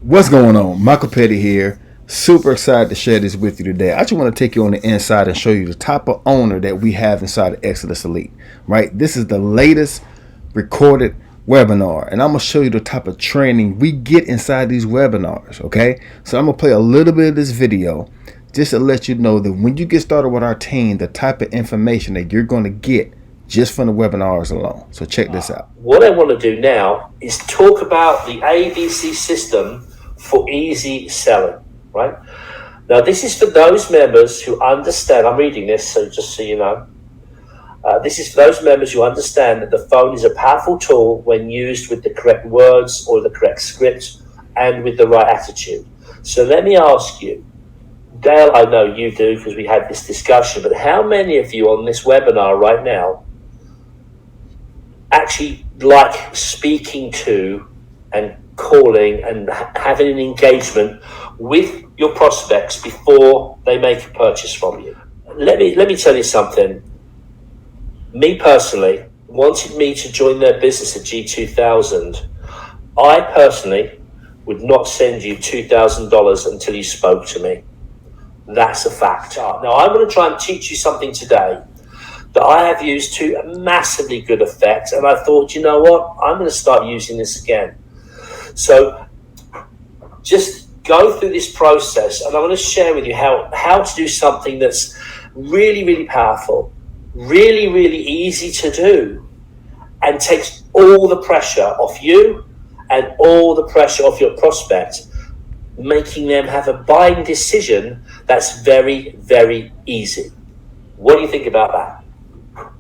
What's going on? Michael Petty here. Super excited to share this with you today. I just want to take you on the inside and show you the type of owner that we have inside of Exitus Elite. Right? This is the latest recorded webinar, and I'm going to show you the type of training we get inside these webinars. Okay? So I'm going to play a little bit of this video just to let you know that when you get started with our team, the type of information that you're going to get just from the webinars alone. So check this out. What I want to do now is talk about the ABC system for easy selling, right? Now, this is for those members who understand. I'm reading this, so just so you know. This is for those members who understand that the phone is a powerful tool when used with the correct words or the correct script and with the right attitude. So let me ask you, Dale, I know you do because we had this discussion, but how many of you on this webinar right now actually like speaking to and calling and having an engagement with your prospects before they make a purchase from you? Let me tell you something. Me personally, wanted me to join their business at G2000, I personally would not send you $2,000 until you spoke to me. That's a fact. Now, I'm going to try and teach you something today that I have used to a massively good effect, and I thought, you know what, I'm going to start using this again. So just go through this process, and I'm going to share with you how to do something that's really, really powerful, really, really easy to do, and takes all the pressure off you and all the pressure off your prospect, making them have a buying decision that's very, very easy. What do you think about that?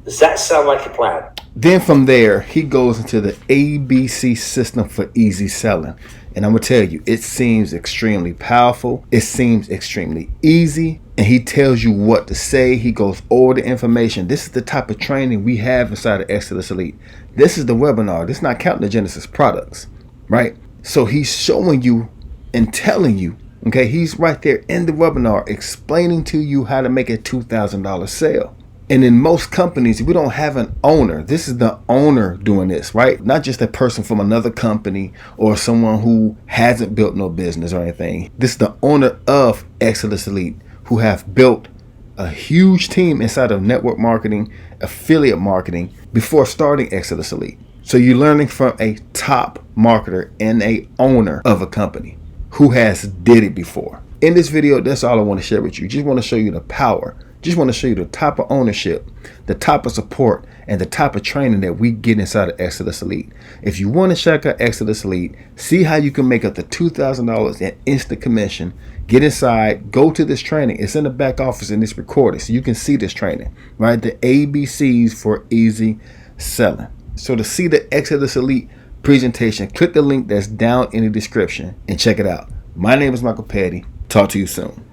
Does that sound like a plan? Then from there, he goes into the ABC system for easy selling. And I'm going to tell you, it seems extremely powerful. It seems extremely easy. And he tells you what to say. He goes over the information. This is the type of training we have inside of Exitus Elite. This is the webinar. This is not counting the Genesis products, right? So he's showing you and telling you, okay, he's right there in the webinar explaining to you how to make a $2,000 sale. And in most companies, we don't have an owner. This is the owner doing this, right? Not just a person from another company or someone who hasn't built no business or anything. This is the owner of Exitus Elite, who have built a huge team inside of network marketing, affiliate marketing before starting Exitus Elite. So you're learning from a top marketer and a owner of a company who has did it before. In this video, that's all I want to share with you. Just want to show you the power. Just want to show you the type of ownership, the type of support, and the type of training that we get inside of Exitus Elite. If you want to check out Exitus Elite, see how you can make up to $2,000 in instant commission, get inside, go to this training. It's in the back office in this recording, so you can see this training, right? The ABCs for easy selling. So to see the Exitus Elite presentation, click the link that's down in the description and check it out. My name is Michael Petty. Talk to you soon.